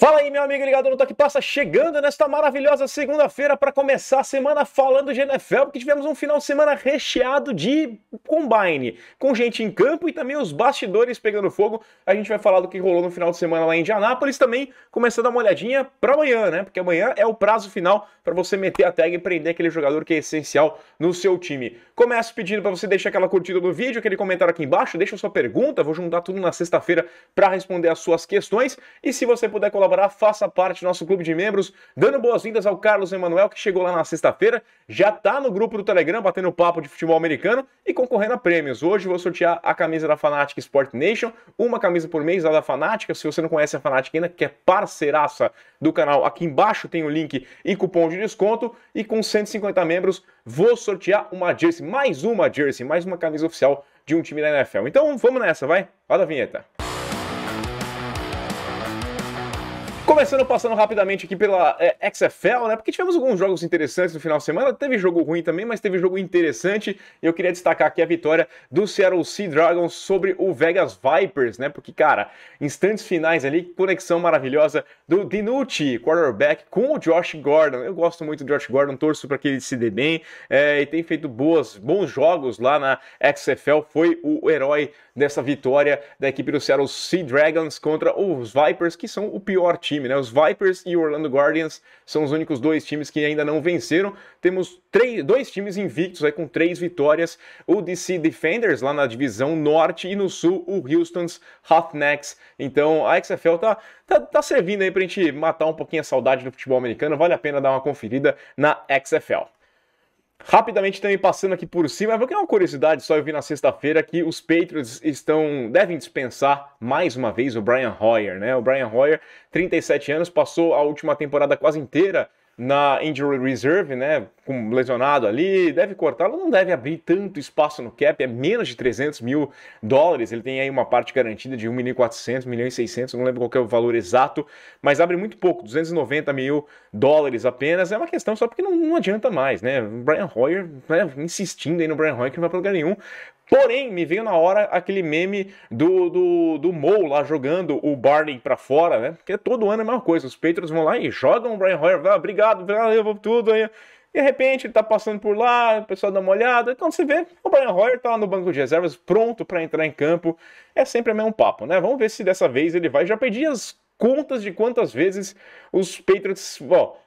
Fala aí, meu amigo ligado no Toque Passa, chegando nesta maravilhosa segunda-feira para começar a semana falando de NFL, porque tivemos um final de semana recheado de combine, com gente em campo e também os bastidores pegando fogo. A gente vai falar do que rolou no final de semana lá em Indianápolis, também começando a dar uma olhadinha para amanhã, né? Porque amanhã é o prazo final para você meter a tag e prender aquele jogador que é essencial no seu time. Começo pedindo para você deixar aquela curtida no vídeo, aquele comentário aqui embaixo, deixa a sua pergunta, vou juntar tudo na sexta-feira para responder as suas questões. E se você puder colaborar, faça parte do nosso clube de membros, dando boas-vindas ao Carlos Emanuel, que chegou lá na sexta-feira, já tá no grupo do Telegram, batendo papo de futebol americano e concorrendo a prêmios. Hoje vou sortear a camisa da Fanatic Sport Nation, uma camisa por mês, a da Fanatic. Se você não conhece a Fanatic ainda, que é parceiraça do canal, aqui embaixo tem o link e cupom de desconto, e com 150 membros vou sortear uma jersey, mais uma camisa oficial de um time da NFL. Então vamos nessa, vai? Roda a vinheta. Começando, passando rapidamente aqui pela XFL, né? Porque tivemos alguns jogos interessantes no final de semana. Teve jogo ruim também, mas teve jogo interessante. E eu queria destacar aqui a vitória do Seattle Sea Dragons sobre o Vegas Vipers, né? Porque, cara, instantes finais ali, conexão maravilhosa do DiNucci, quarterback, com o Josh Gordon. Eu gosto muito do Josh Gordon, torço para que ele se dê bem. E tem feito bons jogos lá na XFL. Foi o herói dessa vitória da equipe do Seattle Sea Dragons contra os Vipers, que são o pior time, né? Os Vipers e o Orlando Guardians são os únicos dois times que ainda não venceram. Temos dois times invictos aí com 3 vitórias, o DC Defenders lá na divisão norte e no sul o Houston's Roughnecks. Então a XFL tá servindo aí pra gente matar um pouquinho a saudade do futebol americano. Vale a pena dar uma conferida na XFL. Rapidamente também passando aqui por cima, porque é uma curiosidade, só eu vi na sexta-feira que os Patriots devem dispensar mais uma vez o Brian Hoyer, né? O Brian Hoyer, 37 anos, passou a última temporada quase inteira na Injury Reserve, né, lesionado ali, deve cortá-lo, não deve abrir tanto espaço no cap, é menos de 300 mil dólares, ele tem aí uma parte garantida de 1.400.000, 1.600.000, não lembro qual que é o valor exato, mas abre muito pouco, 290 mil dólares apenas, é uma questão só porque não adianta mais, né, o Brian Hoyer, né, insistindo aí no Brian Hoyer que não vai para lugar nenhum. Porém, me veio na hora aquele meme do Mo lá jogando o Barney pra fora, né? Porque todo ano é a mesma coisa. Os Patriots vão lá e jogam o Brian Hoyer. Obrigado, eu vou tudo aí. E de repente ele tá passando por lá, o pessoal dá uma olhada. Então você vê, o Brian Hoyer tá lá no banco de reservas, pronto para entrar em campo. É sempre o mesmo papo, né? Vamos ver se dessa vez ele vai. Já perdi as contas de quantas vezes os Patriots...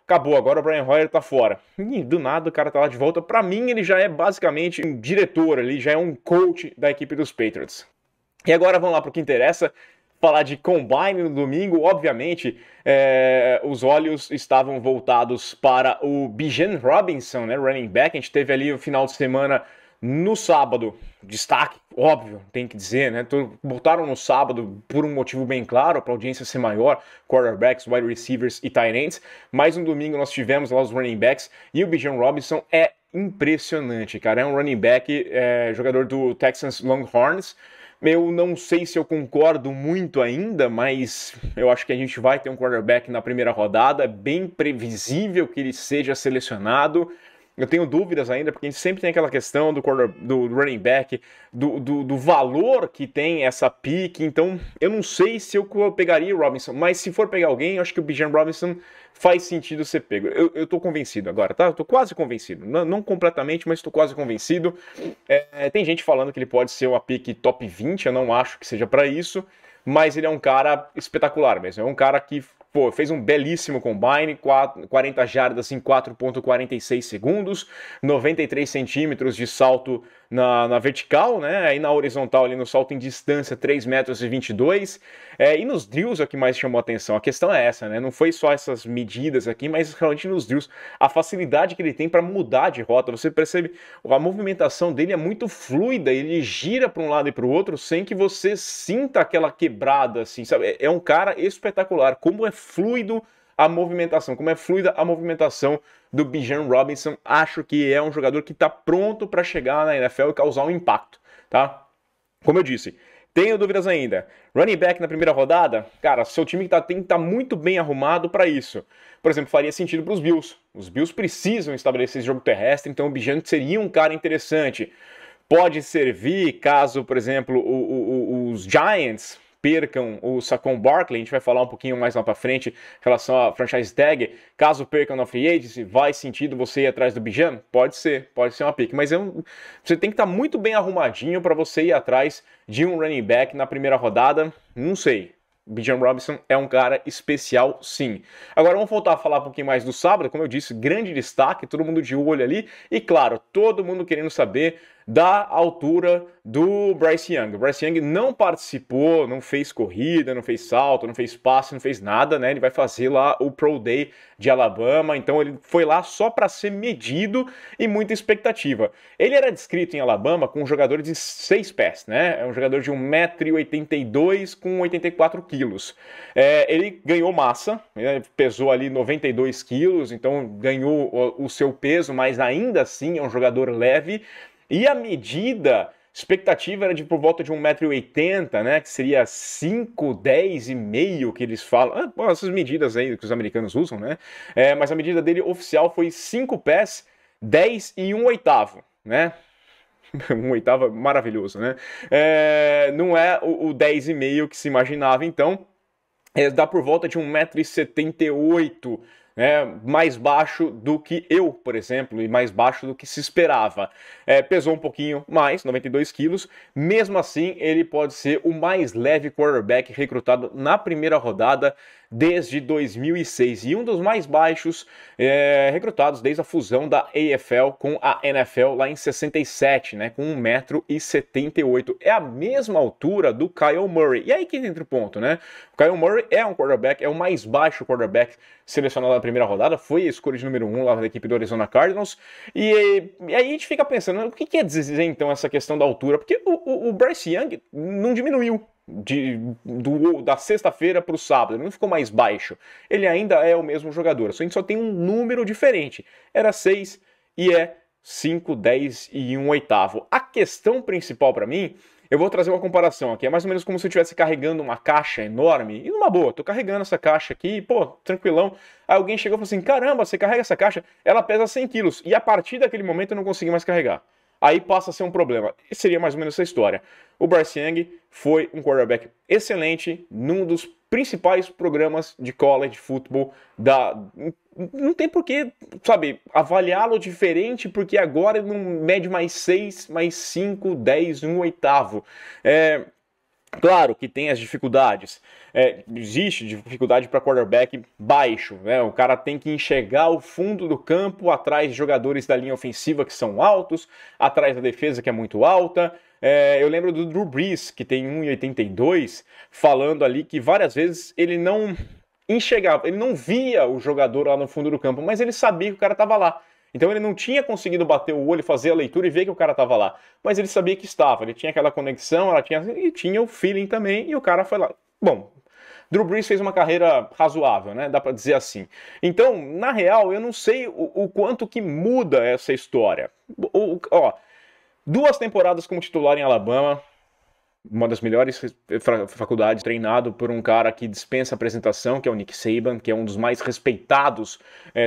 acabou, agora o Brian Hoyer tá fora. E do nada o cara tá lá de volta. Pra mim ele já é basicamente um diretor ali, já é um coach da equipe dos Patriots. E agora vamos lá pro que interessa. Falar de combine no domingo, obviamente, os olhos estavam voltados para o Bijan Robinson, né, running back. A gente teve ali o final de semana no sábado, destaque, óbvio, tem que dizer, né? Botaram no sábado por um motivo bem claro, para a audiência ser maior, quarterbacks, wide receivers e tight ends. Mas no domingo nós tivemos lá os running backs e o Bijan Robinson é impressionante, cara. É um running back, jogador do Texas Longhorns. Eu não sei se eu concordo muito ainda, mas eu acho que a gente vai ter um quarterback na primeira rodada. É bem previsível que ele seja selecionado. Eu tenho dúvidas ainda, porque a gente sempre tem aquela questão do running back, do valor que tem essa pick. Então, eu não sei se eu pegaria o Robinson, mas se for pegar alguém, eu acho que o Bijan Robinson faz sentido ser pego. Eu tô convencido agora, tá? Eu tô quase convencido. Não completamente, mas tô quase convencido. Tem gente falando que ele pode ser uma pick top 20, eu não acho que seja para isso, mas ele é um cara espetacular mesmo. É um cara que fez um belíssimo combine, 40 jardas em 4.46 segundos, 93 centímetros de salto na vertical, né? Aí na horizontal, ali no salto em distância, 3 metros e 22. E nos drills é o que mais chamou a atenção. A questão é essa, né? Não foi só essas medidas aqui, mas realmente nos drills. A facilidade que ele tem para mudar de rota. Você percebe, a movimentação dele é muito fluida, ele gira para um lado e para o outro sem que você sinta aquela quebrada, assim, sabe? É um cara espetacular. Como é fluido a movimentação, como é fluida a movimentação do Bijan Robinson. Acho que é um jogador que está pronto para chegar na NFL e causar um impacto, tá? Como eu disse, tenho dúvidas ainda. Running back na primeira rodada, cara, seu time tem que estar muito bem arrumado para isso. Por exemplo, faria sentido para os Bills. Os Bills precisam estabelecer esse jogo terrestre, então o Bijan seria um cara interessante. Pode servir caso, por exemplo, os Giants percam o Saquon Barkley, a gente vai falar um pouquinho mais lá para frente em relação à franchise tag, caso percam na free agency, vai sentido você ir atrás do Bijan? Pode ser uma pick, mas você tem que estar muito bem arrumadinho para você ir atrás de um running back na primeira rodada, não sei. Bijan Robinson é um cara especial, sim. Agora vamos voltar a falar um pouquinho mais do sábado. Como eu disse, grande destaque, todo mundo de olho ali. E claro, todo mundo querendo saber da altura do Bryce Young. O Bryce Young não participou, não fez corrida, não fez salto, não fez passe, não fez nada, né? Ele vai fazer lá o Pro Day de Alabama, então ele foi lá só para ser medido e muita expectativa. Ele era descrito em Alabama com um jogador de 6 pés, né? É um jogador de 1,82 m com 84 quilos. Ele ganhou massa, pesou ali 92 quilos, então ganhou o seu peso, mas ainda assim é um jogador leve. E a medida, expectativa era de por volta de 1,80 m, né, que seria 5, 10 e meio que eles falam. Essas medidas aí que os americanos usam, né? Mas a medida dele oficial foi 5 pés, 10 e 1/8, né? 1/8 maravilhoso, né? Não é o 10 e meio que se imaginava, então dá por volta de 1,78 m. Mais baixo do que eu, por exemplo, e mais baixo do que se esperava. Pesou um pouquinho mais, 92 quilos. Mesmo assim, ele pode ser o mais leve quarterback recrutado na primeira rodada desde 2006 e um dos mais baixos recrutados desde a fusão da AFL com a NFL lá em 67, né, com 1,78 m. É a mesma altura do Kyle Murray. E aí que entra o ponto, né? O Kyle Murray é um quarterback, é o mais baixo quarterback selecionado na primeira rodada, foi a escolha de número 1 lá da equipe do Arizona Cardinals. E aí a gente fica pensando, o que quer dizer então essa questão da altura? Porque o Bryce Young não diminuiu da sexta-feira para o sábado, ele não ficou mais baixo, ele ainda é o mesmo jogador, só a gente só tem um número diferente, era 6 e é 5, 10 e 1/8. A questão principal para mim, eu vou trazer uma comparação aqui, é mais ou menos como se eu estivesse carregando uma caixa enorme, e numa boa, tô carregando essa caixa aqui, pô, tranquilão, aí alguém chegou e falou assim, caramba, você carrega essa caixa, ela pesa 100 quilos, e a partir daquele momento eu não consegui mais carregar. Aí passa a ser um problema. E seria mais ou menos essa história. O Bryce Young foi um quarterback excelente num dos principais programas de college football não tem por que, sabe, avaliá-lo diferente, porque agora ele não mede mais 6, mais 5, 10, 1/8. Claro que tem as dificuldades. Existe dificuldade para quarterback baixo, né? O cara tem que enxergar o fundo do campo atrás de jogadores da linha ofensiva que são altos, atrás da defesa que é muito alta. Eu lembro do Drew Brees, que tem 1,82, falando ali que várias vezes ele não enxergava, ele não via o jogador lá no fundo do campo, mas ele sabia que o cara estava lá. Então ele não tinha conseguido bater o olho, fazer a leitura e ver que o cara estava lá. Mas ele sabia que estava, ele tinha aquela conexão, e tinha o feeling também, e o cara foi lá. Bom, Drew Brees fez uma carreira razoável, né? Dá para dizer assim. Então, na real, eu não sei o quanto que muda essa história. 2 temporadas como titular em Alabama, uma das melhores faculdades, treinado por um cara que dispensa apresentação, que é o Nick Saban, que é um dos mais respeitados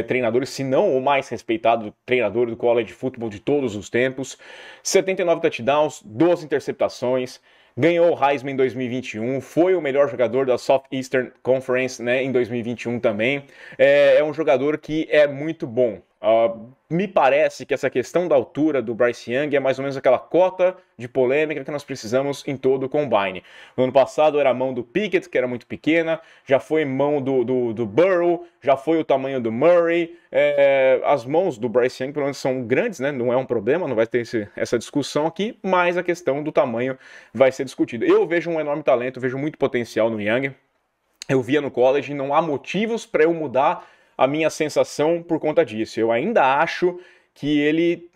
treinadores, se não o mais respeitado treinador do college football de todos os tempos. 79 touchdowns, 12 interceptações, ganhou o Heisman em 2021, foi o melhor jogador da Southeastern Conference, né, em 2021 também. É um jogador que é muito bom. Me parece que essa questão da altura do Bryce Young é mais ou menos aquela cota de polêmica que nós precisamos em todo o Combine. No ano passado era a mão do Pickett, que era muito pequena, já foi mão do Burrow, já foi o tamanho do Murray. As mãos do Bryce Young, pelo menos, são grandes, né? Não é um problema, não vai ter essa discussão aqui, mas a questão do tamanho vai ser discutida. Eu vejo um enorme talento, vejo muito potencial no Young. Eu via no college, não há motivos para eu mudar a minha sensação por conta disso. Eu ainda acho que ele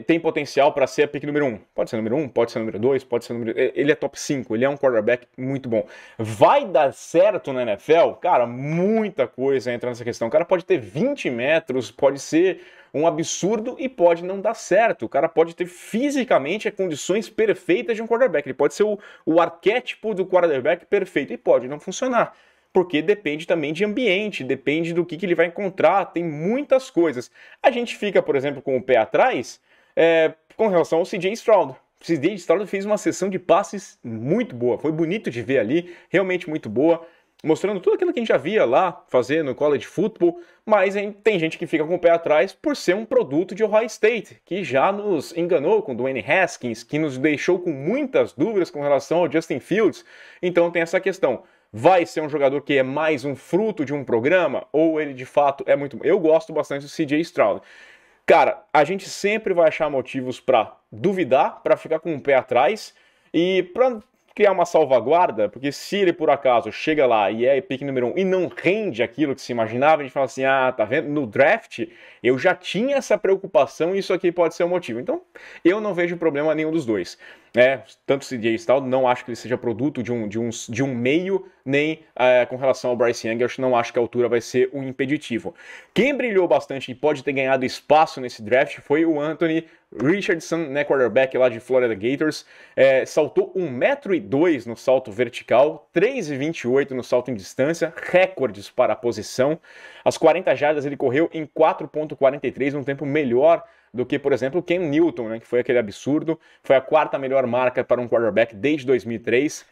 tem potencial para ser a pick número 1. Pode ser número 1, pode ser número 2, pode ser número... Ele é top 5, ele é um quarterback muito bom. Vai dar certo na NFL? Cara, muita coisa entra nessa questão. O cara pode ter 20 metros, pode ser um absurdo e pode não dar certo. O cara pode ter fisicamente as condições perfeitas de um quarterback. Ele pode ser o arquétipo do quarterback perfeito e pode não funcionar. Porque depende também de ambiente, depende do que ele vai encontrar, tem muitas coisas. A gente fica, por exemplo, com o pé atrás com relação ao CJ Stroud. CJ Stroud fez uma sessão de passes muito boa, foi bonito de ver ali, realmente muito boa, mostrando tudo aquilo que a gente já via lá fazer no college football, mas tem gente que fica com o pé atrás por ser um produto de Ohio State, que já nos enganou com Dwayne Haskins, que nos deixou com muitas dúvidas com relação ao Justin Fields. Então tem essa questão. Vai ser um jogador que é mais um fruto de um programa, ou ele de fato é muito... Eu gosto bastante do CJ Stroud. Cara, a gente sempre vai achar motivos para duvidar, para ficar com o pé atrás e para criar uma salvaguarda, porque se ele por acaso chega lá e é pick número 1 e não rende aquilo que se imaginava, a gente fala assim, ah, tá vendo? No draft eu já tinha essa preocupação e isso aqui pode ser o motivo. Então, eu não vejo problema nenhum dos dois. Tanto o CJ Stroud, não acho que ele seja produto de um meio, nem com relação ao Bryce Young, eu não acho que a altura vai ser um impeditivo. Quem brilhou bastante e pode ter ganhado espaço nesse draft foi o Anthony Richardson, né, quarterback lá de Florida Gators, saltou 1,2 m no salto vertical, 3,28 no salto em distância, recordes para a posição. As 40 jardas ele correu em 4,43, um tempo melhor do que, por exemplo, o Cam Newton, né, que foi aquele absurdo. Foi a 4ª melhor marca para um quarterback desde 2003.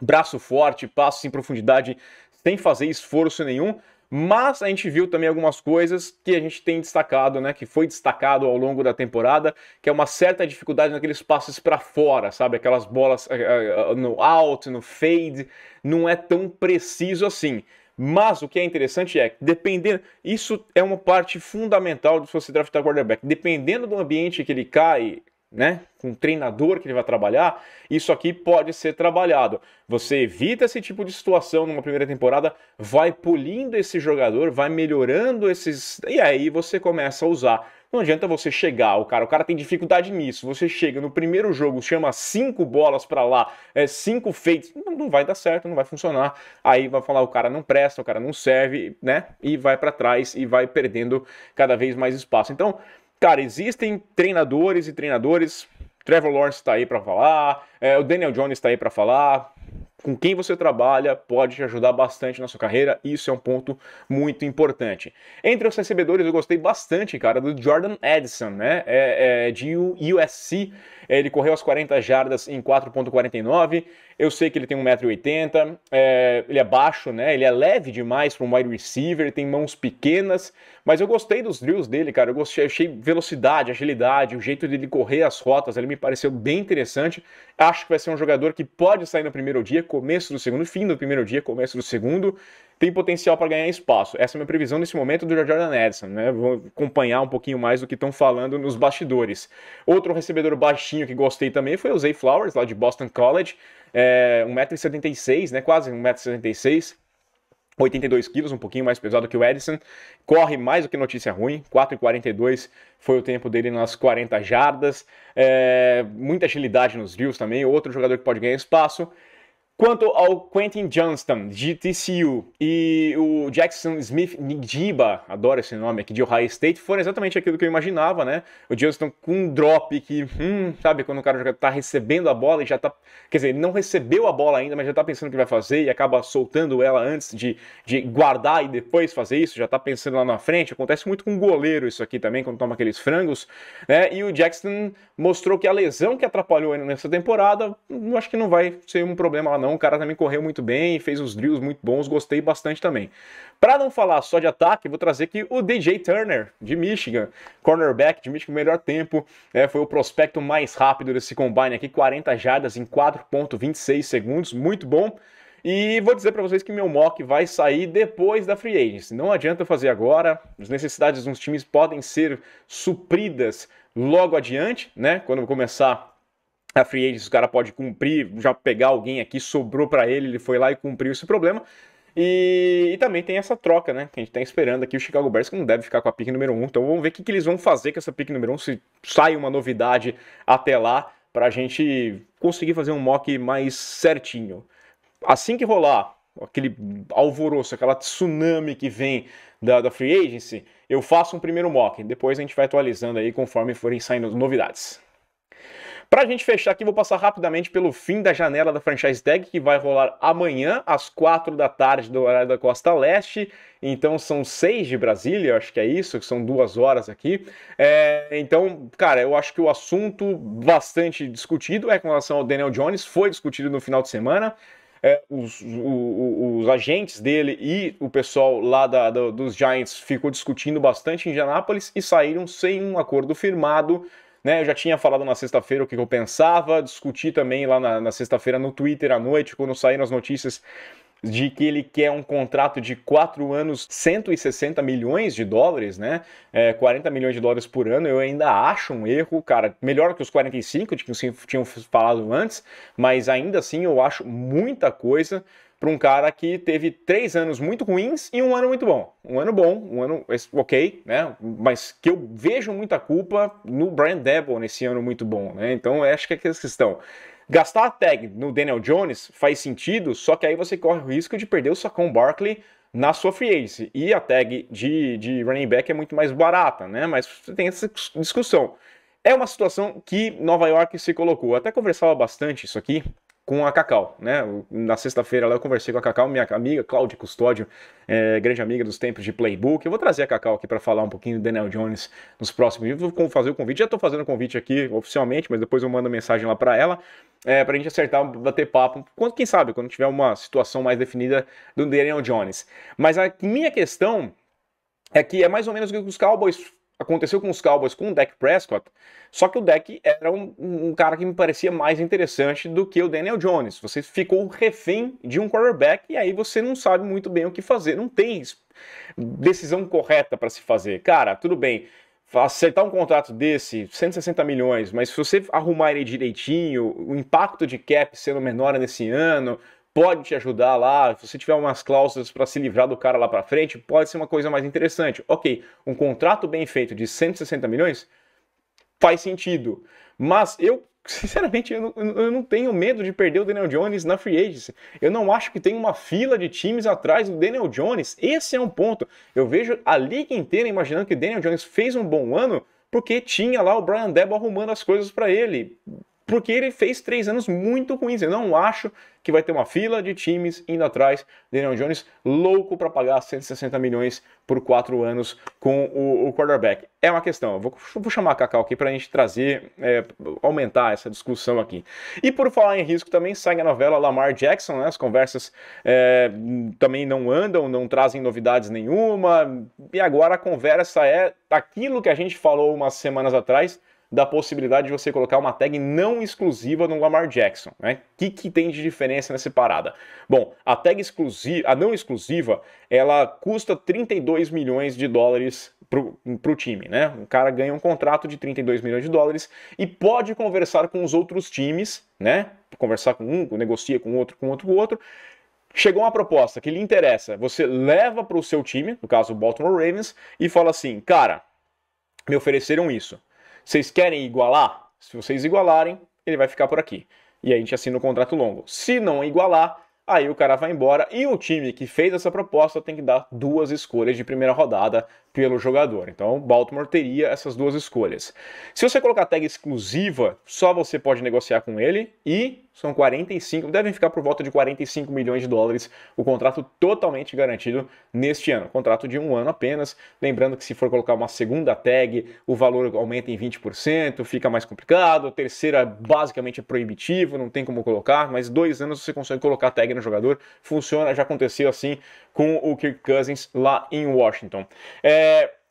Braço forte, passos em profundidade, sem fazer esforço nenhum. Mas a gente viu também algumas coisas que a gente tem destacado, né, que foi destacado ao longo da temporada, que é uma certa dificuldade naqueles passes para fora, sabe? Aquelas bolas no out, no fade, não é tão preciso assim. Mas o que é interessante é que, dependendo, isso é uma parte fundamental de você draftar quarterback. Dependendo do ambiente que ele cai, né, com o treinador que ele vai trabalhar, isso aqui pode ser trabalhado. Você evita esse tipo de situação numa primeira temporada, vai polindo esse jogador, vai melhorando esses... E aí você começa a usar. Não adianta você chegar, o cara tem dificuldade nisso, você chega no primeiro jogo, chama 5 bolas pra lá, 5 feitos, não vai dar certo, não vai funcionar. Aí vai falar, o cara não presta, o cara não serve, né? E vai pra trás e vai perdendo cada vez mais espaço. Então, cara, existem treinadores e treinadores, Trevor Lawrence tá aí pra falar, o Daniel Jones tá aí pra falar. Com quem você trabalha pode te ajudar bastante na sua carreira, isso é um ponto muito importante. Entre os recebedores eu gostei bastante, cara, do Jordan Addison, né, de USC, ele correu as 40 jardas em 4,49, eu sei que ele tem 1,80 m, ele é baixo, né, ele é leve demais para um wide receiver, ele tem mãos pequenas, mas eu gostei dos drills dele, cara, eu achei velocidade, agilidade, o jeito dele correr as rotas, ele me pareceu bem interessante, acho que vai ser um jogador que pode sair no primeiro dia, começo do segundo, fim do primeiro dia, começo do segundo, tem potencial para ganhar espaço. Essa é a minha previsão nesse momento do Jordan Addison, né? Vou acompanhar um pouquinho mais do que estão falando nos bastidores. Outro recebedor baixinho que gostei também foi o Zay Flowers, lá de Boston College, 1,76 m, né? Quase 1,76 m. 82 quilos, um pouquinho mais pesado que o Addison, corre mais do que notícia ruim, 4,42 foi o tempo dele nas 40 jardas, muita agilidade nos drills também, outro jogador que pode ganhar espaço. Quanto ao Quentin Johnston, de TCU, e o Jackson Smith Njigba, adoro esse nome aqui, de Ohio State, foram exatamente aquilo que eu imaginava, né? O Johnston com um drop que, sabe, quando o cara tá recebendo a bola e já tá... Quer dizer, ele não recebeu a bola ainda, mas já tá pensando o que vai fazer e acaba soltando ela antes de guardar e depois fazer isso, já tá pensando lá na frente. Acontece muito com o goleiro isso aqui também, quando toma aqueles frangos, né? E o Jackson mostrou que a lesão que atrapalhou ele nessa temporada, acho que não vai ser um problema lá não. O cara também correu muito bem, fez uns drills muito bons, gostei bastante também. Para não falar só de ataque, vou trazer aqui o DJ Turner, de Michigan, cornerback de Michigan, melhor tempo, foi o prospecto mais rápido desse combine aqui, 40 jardas em 4,26 segundos, muito bom. E vou dizer para vocês que meu mock vai sair depois da Free Agency. Não adianta fazer agora, as necessidades dos times podem ser supridas logo adiante, né? Quando começar a Free Agency, o cara pode cumprir, já pegar alguém aqui, sobrou para ele, ele foi lá e cumpriu esse problema. E também tem essa troca, né, que a gente tá esperando aqui, o Chicago Bears, que não deve ficar com a pick número 1. Então vamos ver o que eles vão fazer com essa pick número 1, se sai uma novidade até lá, pra gente conseguir fazer um mock mais certinho. Assim que rolar aquele alvoroço, aquela tsunami que vem da Free Agency, eu faço um primeiro mock, depois a gente vai atualizando aí conforme forem saindo novidades. Pra gente fechar aqui, vou passar rapidamente pelo fim da janela da Franchise Tag, que vai rolar amanhã, às 4 da tarde, do horário da Costa Leste. Então são 6 de Brasília, acho que é isso, são 2 horas aqui. Então, cara, eu acho que o assunto bastante discutido é com relação ao Daniel Jones, foi discutido no final de semana. Os agentes dele e o pessoal lá dos Giants ficou discutindo bastante em Indianápolis e saíram sem um acordo firmado. Né, eu já tinha falado na sexta-feira o que eu pensava, discuti também lá na sexta-feira no Twitter à noite, quando saíram as notícias de que ele quer um contrato de 4 anos, 160 milhões de dólares, né? 40 milhões de dólares por ano, eu ainda acho um erro, cara, melhor que os 45 de que tinham falado antes, mas ainda assim eu acho muita coisa para um cara que teve 3 anos muito ruins e um ano muito bom. Um ano bom, um ano ok, né? Mas que eu vejo muita culpa no Brian Daboll nesse ano muito bom, né? Então eu acho que é essa questão. Gastar a tag no Daniel Jones faz sentido, só que aí você corre o risco de perder o Saquon Barkley na sua free agency. E a tag de running back é muito mais barata, né? Mas você tem essa discussão. É uma situação que Nova York se colocou. Eu até conversava bastante isso aqui com a Cacau, né? Na sexta-feira eu conversei com a Cacau, minha amiga Cláudia Custódio, grande amiga dos tempos de Playbook. Eu vou trazer a Cacau aqui para falar um pouquinho do Daniel Jones nos próximos dias. Vou fazer o convite, já estou fazendo o convite aqui oficialmente, mas depois eu mando mensagem lá para ela, para a gente acertar, bater papo, quem sabe, quando tiver uma situação mais definida do Daniel Jones. Mas a minha questão é que é mais ou menos o que os Cowboys aconteceu com os Cowboys com o Dak Prescott, só que o Dak era um cara que me parecia mais interessante do que o Daniel Jones. Você ficou refém de um quarterback e aí você não sabe muito bem o que fazer. Não tem decisão correta para se fazer. Cara, tudo bem, acertar um contrato desse, 160 milhões, mas se você arrumar ele direitinho, o impacto de cap sendo menor nesse ano, pode te ajudar lá, se você tiver umas cláusulas para se livrar do cara lá para frente, pode ser uma coisa mais interessante. Ok, um contrato bem feito de 160 milhões faz sentido, mas eu, sinceramente, eu não tenho medo de perder o Daniel Jones na free agency. Eu não acho que tem uma fila de times atrás do Daniel Jones. Esse é um ponto. Eu vejo a liga inteira imaginando que o Daniel Jones fez um bom ano porque tinha lá o Brian Daboll arrumando as coisas para ele. Porque ele fez 3 anos muito ruins. Eu não acho que vai ter uma fila de times indo atrás. Daniel Jones louco para pagar 160 milhões por 4 anos com o quarterback. É uma questão. Eu vou chamar a Cacau aqui para a gente trazer, aumentar essa discussão aqui. E por falar em risco também, segue a novela Lamar Jackson, né? As conversas também não andam, não trazem novidades nenhuma. E agora a conversa é aquilo que a gente falou umas semanas atrás, da possibilidade de você colocar uma tag não exclusiva no Lamar Jackson, né? O que tem de diferença nessa parada? Bom, a tag exclusiva, a não exclusiva, ela custa 32 milhões de dólares pro time, né? O cara ganha um contrato de 32 milhões de dólares e pode conversar com os outros times, né? Conversar com um, negocia com outro, com outro, com outro. Chegou uma proposta que lhe interessa, você leva para o seu time, no caso o Baltimore Ravens, e fala assim, cara, me ofereceram isso. Vocês querem igualar? Se vocês igualarem, ele vai ficar por aqui. E aí a gente assina um contrato longo. Se não igualar, aí o cara vai embora e o time que fez essa proposta tem que dar 2 escolhas de primeira rodada pelo jogador. Então, Baltimore teria essas 2 escolhas. Se você colocar tag exclusiva, só você pode negociar com ele e são 45, devem ficar por volta de 45 milhões de dólares, o contrato totalmente garantido neste ano. Contrato de 1 ano apenas. Lembrando que se for colocar uma segunda tag, o valor aumenta em 20%, fica mais complicado. A terceira basicamente é proibitivo, não tem como colocar, mas 2 anos você consegue colocar tag no jogador. Funciona, já aconteceu assim com o Kirk Cousins lá em Washington.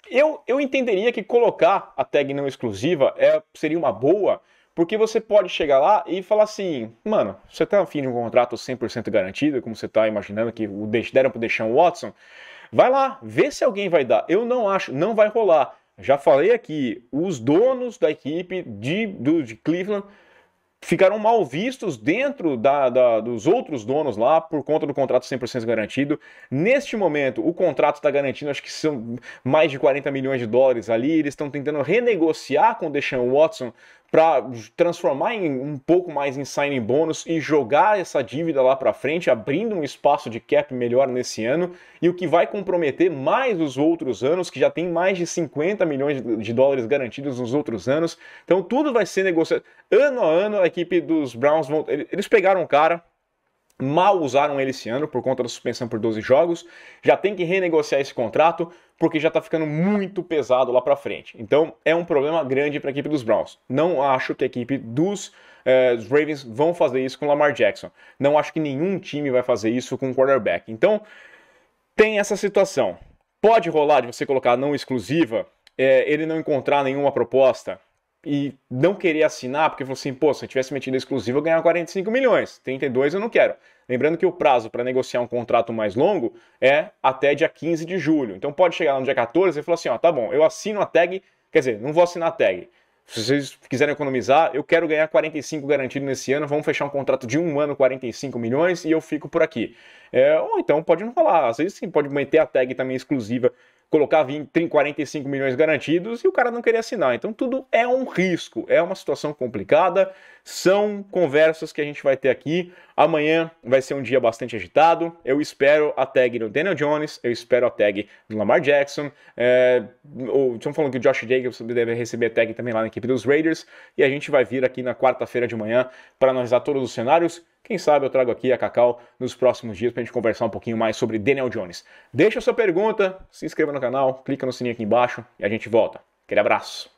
Eu entenderia que colocar a tag não exclusiva seria uma boa, porque você pode chegar lá e falar assim, mano, você tá afim de um contrato 100% garantido, como você tá imaginando que deram pro Deshaun Watson? Vai lá, vê se alguém vai dar. Eu não acho, não vai rolar. Já falei aqui, os donos da equipe de Cleveland ficaram mal vistos dentro dos outros donos lá por conta do contrato 100% garantido. Neste momento, o contrato está garantindo, acho que são mais de 40 milhões de dólares ali. Eles estão tentando renegociar com o Deshaun Watson para transformar um pouco mais em signing bônus e jogar essa dívida lá para frente, abrindo um espaço de cap melhor nesse ano, e o que vai comprometer mais os outros anos, que já tem mais de 50 milhões de dólares garantidos nos outros anos. Então tudo vai ser negociado. Ano a ano, a equipe dos Browns eles pegaram um cara, mal usaram ele esse ano por conta da suspensão por 12 jogos, já tem que renegociar esse contrato porque já está ficando muito pesado lá para frente. Então é um problema grande para a equipe dos Browns. Não acho que a equipe dos Ravens vão fazer isso com o Lamar Jackson. Não acho que nenhum time vai fazer isso com o quarterback. Então tem essa situação. Pode rolar de você colocar não exclusiva, ele não encontrar nenhuma proposta e não querer assinar, porque falou assim, pô, se eu tivesse metido exclusivo eu ganhava 45 milhões, 32 eu não quero. Lembrando que o prazo para negociar um contrato mais longo é até dia 15 de julho. Então pode chegar no dia 14 e falar assim, ó, tá bom, eu assino a tag, quer dizer, não vou assinar a tag. Se vocês quiserem economizar, eu quero ganhar 45 garantido nesse ano, vamos fechar um contrato de um ano, 45 milhões e eu fico por aqui. Ou então pode não falar, às vezes sim, pode meter a tag também exclusiva, colocar 20, 45 milhões garantidos e o cara não querer assinar. Então tudo é um risco, é uma situação complicada, são conversas que a gente vai ter aqui. Amanhã vai ser um dia bastante agitado, eu espero a tag no Daniel Jones, eu espero a tag do Lamar Jackson, estamos falando que o Josh Jacobs deve receber tag também lá na equipe dos Raiders, e a gente vai vir aqui na quarta-feira de manhã para analisar todos os cenários. Quem sabe eu trago aqui a Cacau nos próximos dias para a gente conversar um pouquinho mais sobre Daniel Jones. Deixa a sua pergunta, se inscreva no canal, clica no sininho aqui embaixo e a gente volta. Aquele abraço!